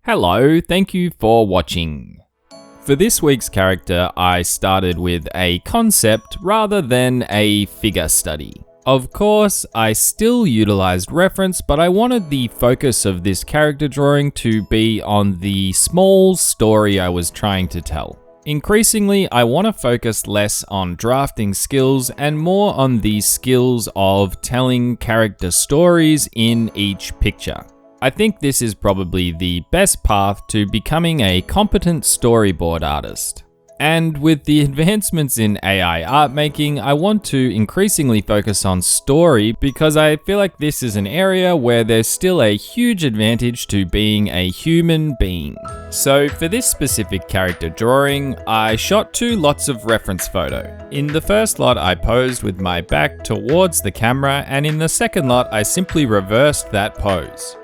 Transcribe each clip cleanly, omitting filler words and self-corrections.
Hello, thank you for watching. For this week's character, I started with a concept rather than a figure study. Of course, I still utilized reference, but I wanted the focus of this character drawing to be on the small story I was trying to tell. Increasingly, I want to focus less on drafting skills and more on the skills of telling character stories in each picture. I think this is probably the best path to becoming a competent storyboard artist. And with the advancements in AI art making, I want to increasingly focus on story because I feel like this is an area where there's still a huge advantage to being a human being. So for this specific character drawing, I shot 2 lots of reference photo. In the first lot, I posed with my back towards the camera, and in the second lot, I simply reversed that pose.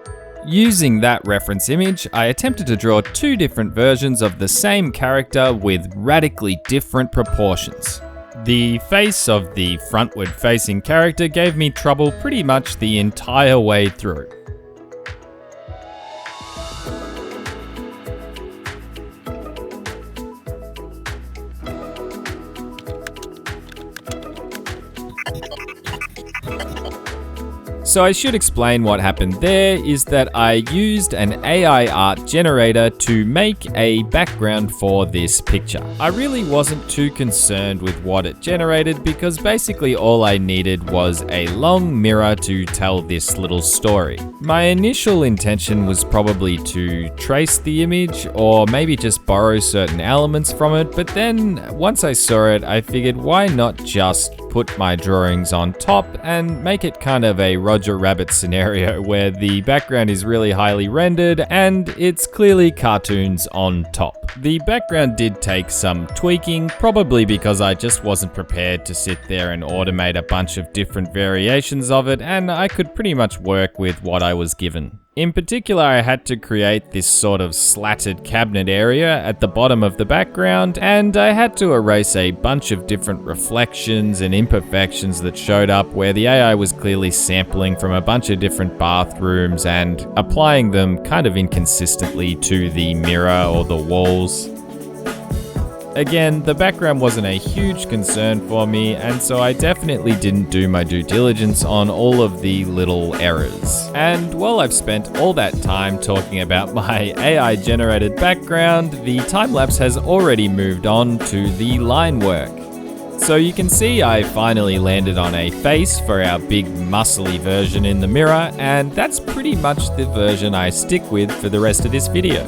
Using that reference image, I attempted to draw 2 different versions of the same character with radically different proportions. The face of the frontward facing character gave me trouble pretty much the entire way through. So I should explain what happened there is that I used an AI art generator to make a background for this picture. I really wasn't too concerned with what it generated because basically all I needed was a long mirror to tell this little story. My initial intention was probably to trace the image or maybe just borrow certain elements from it, but then once I saw it, I figured why not just put my drawings on top and make it kind of a Roger Rabbit scenario where the background is really highly rendered and it's clearly cartoons on top. The background did take some tweaking, probably because I just wasn't prepared to sit there and automate a bunch of different variations of it, and I could pretty much work with what I was given. In particular, I had to create this sort of slatted cabinet area at the bottom of the background, and I had to erase a bunch of different reflections and imperfections that showed up where the AI was clearly sampling from a bunch of different bathrooms and applying them kind of inconsistently to the mirror or the walls. Again, the background wasn't a huge concern for me, and so I definitely didn't do my due diligence on all of the little errors. And while I've spent all that time talking about my AI-generated background, the time-lapse has already moved on to the line work. So you can see I finally landed on a face for our big muscly version in the mirror, and that's pretty much the version I stick with for the rest of this video.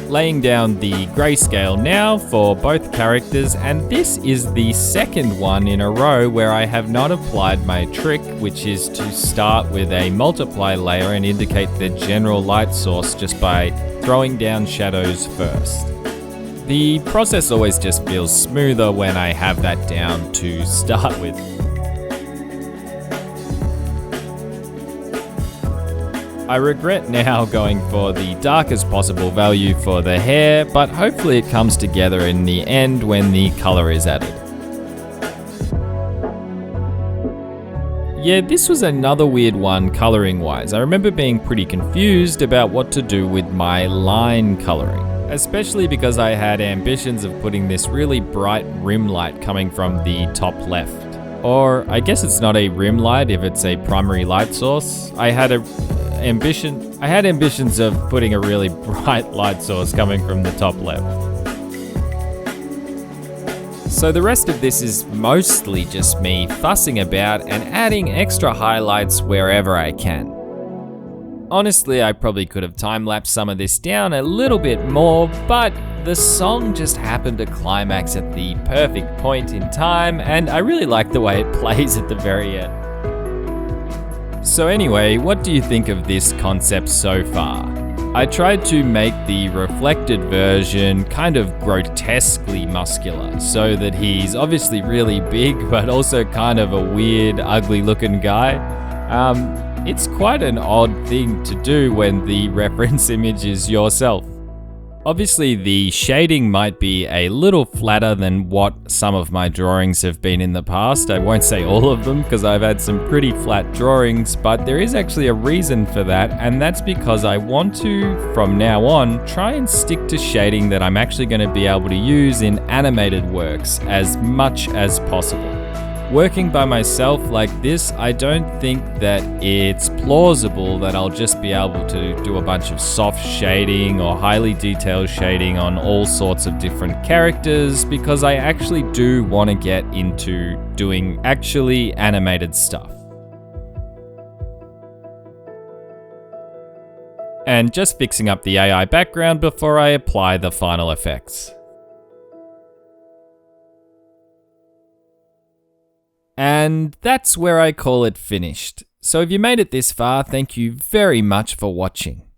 Laying down the grayscale now for both characters, and this is the second one in a row where I have not applied my trick, which is to start with a multiply layer and indicate the general light source just by throwing down shadows first. The process always just feels smoother when I have that down to start with. I regret now going for the darkest possible value for the hair, but hopefully it comes together in the end when the color is added. Yeah, this was another weird one coloring wise. I remember being pretty confused about what to do with my line coloring, especially because I had ambitions of putting this really bright rim light coming from the top left. Or I guess it's not a rim light if it's a primary light source. I had ambitions of putting a really bright light source coming from the top left. So the rest of this is mostly just me fussing about and adding extra highlights wherever I can. Honestly, I probably could have time-lapsed some of this down a little bit more, but the song just happened to climax at the perfect point in time, and I really like the way it plays at the very end. So anyway, what do you think of this concept so far? I tried to make the reflected version kind of grotesquely muscular, so that he's obviously really big, but also kind of a weird, ugly looking guy. It's quite an odd thing to do when the reference image is yourself. Obviously, the shading might be a little flatter than what some of my drawings have been in the past. I won't say all of them because I've had some pretty flat drawings, but there is actually a reason for that, and that's because I want to, from now on, try and stick to shading that I'm actually going to be able to use in animated works as much as possible. Working by myself like this, I don't think that it's plausible that I'll just be able to do a bunch of soft shading or highly detailed shading on all sorts of different characters, because I actually do want to get into doing actually animated stuff. And just fixing up the AI background before I apply the final effects. And that's where I call it finished. So if you made it this far, thank you very much for watching.